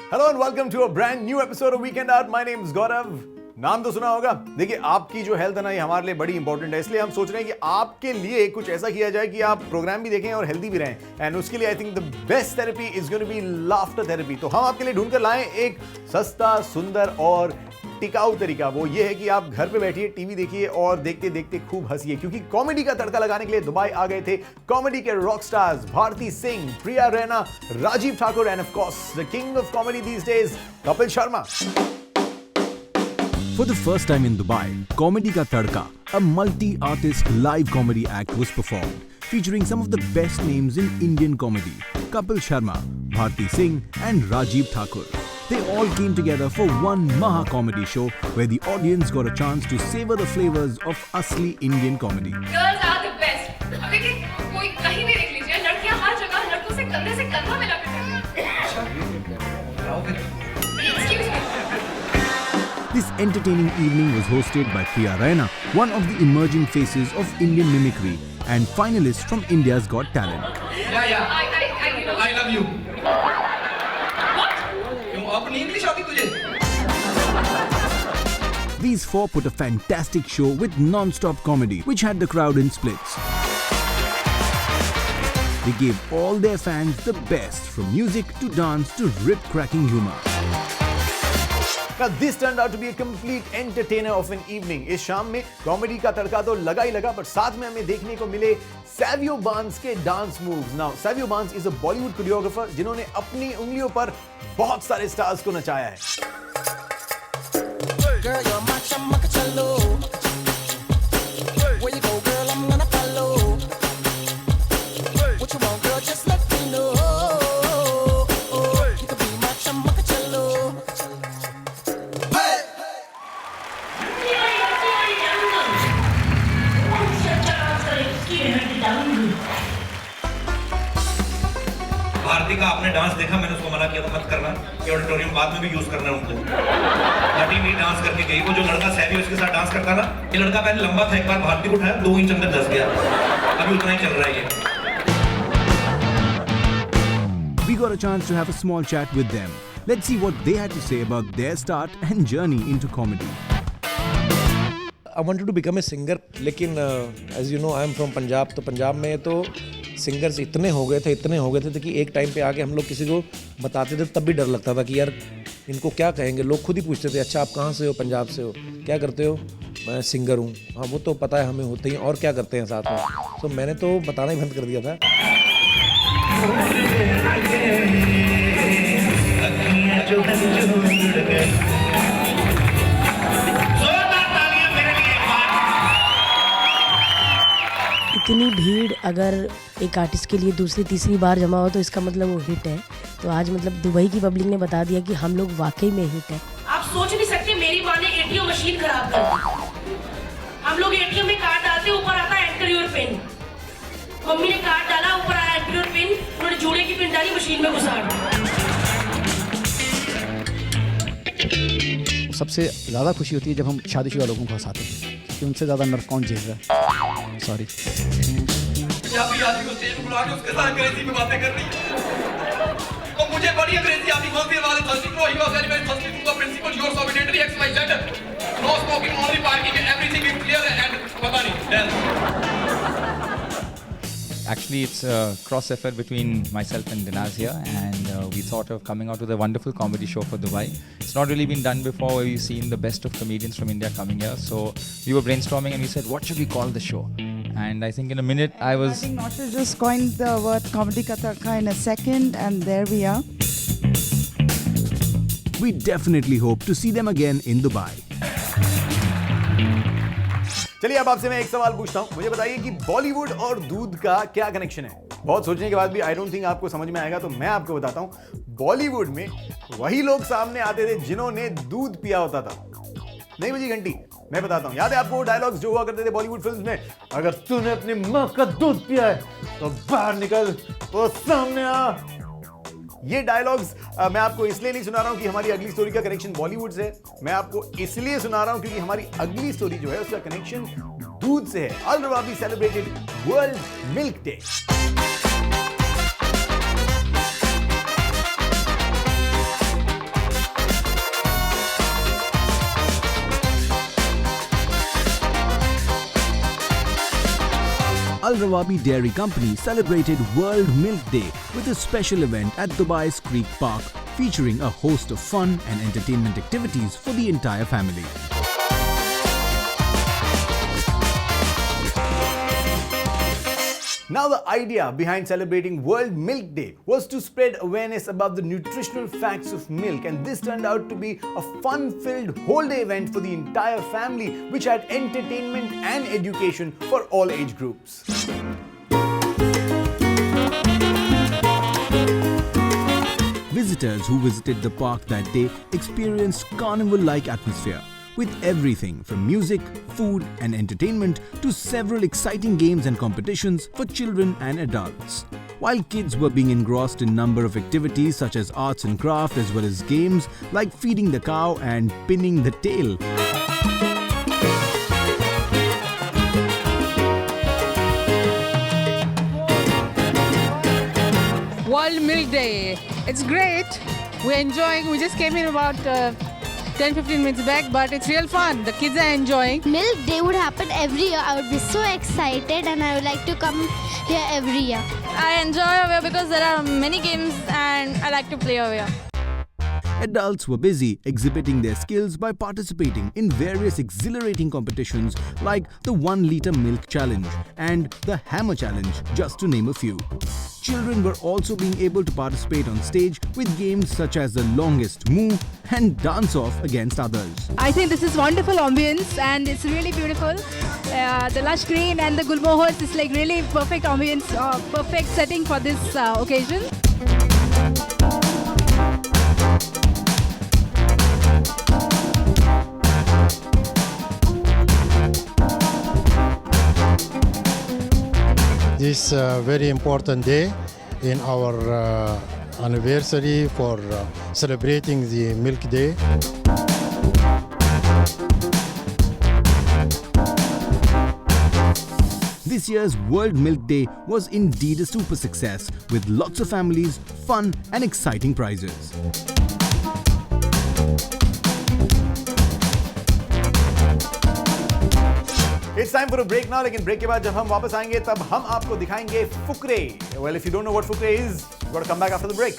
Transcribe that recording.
Hello and welcome to a brand new episode of Weekend Out. My name is Gaurav. नाम तो सुना होगा। देखिए, आपकी जो हेल्थ है ना, ये हमारे लिए बड़ी इंपॉर्टेंट है, इसलिए हम सोच रहे हैं कि आपके लिए कुछ ऐसा किया जाए कि आप प्रोग्राम भी देखें और हेल्दी भी रहें। एंड उसके लिए I think the best therapy is going to be laughter therapy. तो हम आपके लिए ढूंढ कर लाए एक सस्ता, सुंदर और टिकाऊ तरीका। वो ये है कि आप घर पे बैठिए, टीवी देखिए और देखते देखते खूब हंसिए, क्योंकि कॉमेडी का तड़का लगाने के लिए दुबई आ गए थे कॉमेडी के rock stars Bharti Singh, Priya Raina, Rajeev Thakur and of course the king of comedy these days, Kapil Sharma. For the first time in Dubai, Comedy Ka Tadka, a multi-artist live comedy act was performed, featuring some of the best names in Indian comedy, Kapil Sharma, Bharti Singh and Rajiv Thakur. They all came together for one Maha comedy show where the audience got a chance to savor the flavors of asli Indian comedy. Girls are the best. अब देखिए, कोई कहीं भी देख लीजिए, लड़कियां हर जगह लड़कों से कंधा मिला के Excuse me. This entertaining evening was hosted by Priya Raina, one of the emerging faces of Indian mimicry and finalist from India's Got Talent. I love you. What? क्यों अपनी इंग्लिश आती तुझे? These four put a fantastic show with non-stop comedy, which had the crowd in splits. They gave all their fans the best, from music to dance to rip-cracking humor. Now this turned out to be a complete entertainer of an evening. इस शाम में comedy का तड़का तो लगा ही लगा, पर साथ में हमें देखने को मिले सैवियो बार्न्स के dance moves. Now Savio Barnes is a Bollywood choreographer जिन्होंने अपनी उंगलियों पर बहुत सारे स्टार्स को नचाया है। Girl, you're my chamacacello. Where you go, girl, I'm gonna follow. What you want, girl, just let me know. You could be my chamacacello. Bharti का आपने डांस देखा, मैंने उसको मना किया था मत करना, ये ऑडिटोरियम बाद में भी यूज करना है उनको। भारती नहीं डांस करके गई, वो जो लड़का सैवियो इसके साथ डांस करता ना, ये लड़का पहले लंबा था, एक बार भारती को उठाया 2 इंच अंदर धंस गया, अभी उतना ही चल रहा है ये। We got a chance to have a small chat with them. Let's see what they had to say about their start and journey into comedy. I wanted to become a singer, लेकिन as you know I am from Punjab, तो पंजाब में तो singers इतने हो गए थे कि एक टाइम पे आके हम लोग किसी को बताते थे तब भी डर लगता था कि यार इनको क्या कहेंगे। लोग खुद ही पूछते थे, अच्छा आप कहाँ से हो? पंजाब से हो? क्या करते हो? मैं सिंगर हूँ। हाँ वो तो पता है हमें, होते ही, और क्या करते हैं साथ में? तो मैंने तो बताना ही बंद कर दिया था। इतनी भीड़ अगर एक आर्टिस्ट के लिए दूसरी तीसरी बार जमा हो तो इसका मतलब वो हिट है। तो आज मतलब दुबई की पब्लिक ने बता दिया कि हम लोग वाकई में हिट है। आप सोच नहीं सकते, मेरी माँ ने एटीएम मशीन खराब कर दी। हम लोग एटीएम में कार्ड डालते, ऊपर आता है एंटर योर पिन। मम्मी ने कार्ड डाला, ऊपर आया एंटर योर पिन, उन्होंने जूड़े की पिन डाली, मशीन में घुसा दी। सबसे ज़्यादा खुशी होती है जब हम शादीशुदा लोगों को हंसाते हैं, कि उनसे ज़्यादा नर्व कौन झेल रहा है। सॉरी। पंजाबी आदमी को स्टेज बुला के उसके साथ अंग्रेजी में बातें कर रही है। और मुझे बड़ी अंग्रेजी आती, मस्ती वाले thirsty no, he was very very thirsty to the principal, your solidatory X Y Z, no smoking, only parking, everything is clear and पता नहीं। Actually, it's a cross effort between myself and Dinaz here, and we thought of coming out with a wonderful comedy show for Dubai. It's not really been done before, where we've seen the best of comedians from India coming here. So we were brainstorming and we said, what should we call the show? And I think in a minute I think Naushad just coined the word Comedy Ka Tadka in a second, and there we are. We definitely hope to see them again in Dubai. चलिए अब आपसे मैं एक सवाल पूछता हूं, मुझे बताइए कि बॉलीवुड और दूध का क्या कनेक्शन है? बहुत सोचने के बाद भी आई डोंट थिंक आपको समझ में आएगा, तो मैं आपको बताता हूं। बॉलीवुड में वही लोग सामने आते थे जिन्होंने दूध पिया होता था। नहीं बजी घंटी, मैं बताता हूं। याद है आपको वो डायलॉग्स जो हुआ करते थे बॉलीवुड फिल्म्स में? अगर तूने अपनी मां का दूध पिया है तो बाहर निकल, वो सामने आ। ये डायलॉग्स मैं आपको इसलिए नहीं सुना रहा हूं कि हमारी अगली स्टोरी का कनेक्शन बॉलीवुड से है, मैं आपको इसलिए सुना रहा हूं क्योंकि हमारी अगली स्टोरी जो है उसका कनेक्शन दूध से है। Al Rawabi celebrated world milk day. Al Rawabi Dairy Company celebrated World Milk Day with a special event at Dubai's Creek Park, featuring a host of fun and entertainment activities for the entire family. Now, the idea behind celebrating World Milk Day was to spread awareness about the nutritional facts of milk, and this turned out to be a fun-filled whole-day event for the entire family, which had entertainment and education for all age groups. Visitors who visited the park that day experienced carnival-like atmosphere, with everything from music, food and entertainment to several exciting games and competitions for children and adults. While kids were being engrossed in number of activities such as arts and craft, as well as games like feeding the cow and pinning the tail. World Milk Day. It's great. We're enjoying. We just came in about 10-15 minutes back, but it's real fun. The kids are enjoying. Milk Day would happen every year. I would be so excited and I would like to come here every year. I enjoy over here because there are many games and I like to play over here. Adults were busy exhibiting their skills by participating in various exhilarating competitions like the 1 liter milk challenge and the hammer challenge, just to name a few. Children were also being able to participate on stage with games such as the longest moo and dance off against others. I think this is wonderful ambience and it's really beautiful. The lush green and the gulmohars is like really perfect ambience, perfect setting for this occasion. This very important day in our anniversary for celebrating the Milk Day. This year's World Milk Day was indeed a super success, with lots of families, fun and exciting prizes. It's time for a break now, लेकिन break के बाद जब हम वापस आएंगे तब हम आपको दिखाएंगे Fukrey. Well, if you don't know what fukre is, you got to come back after the break.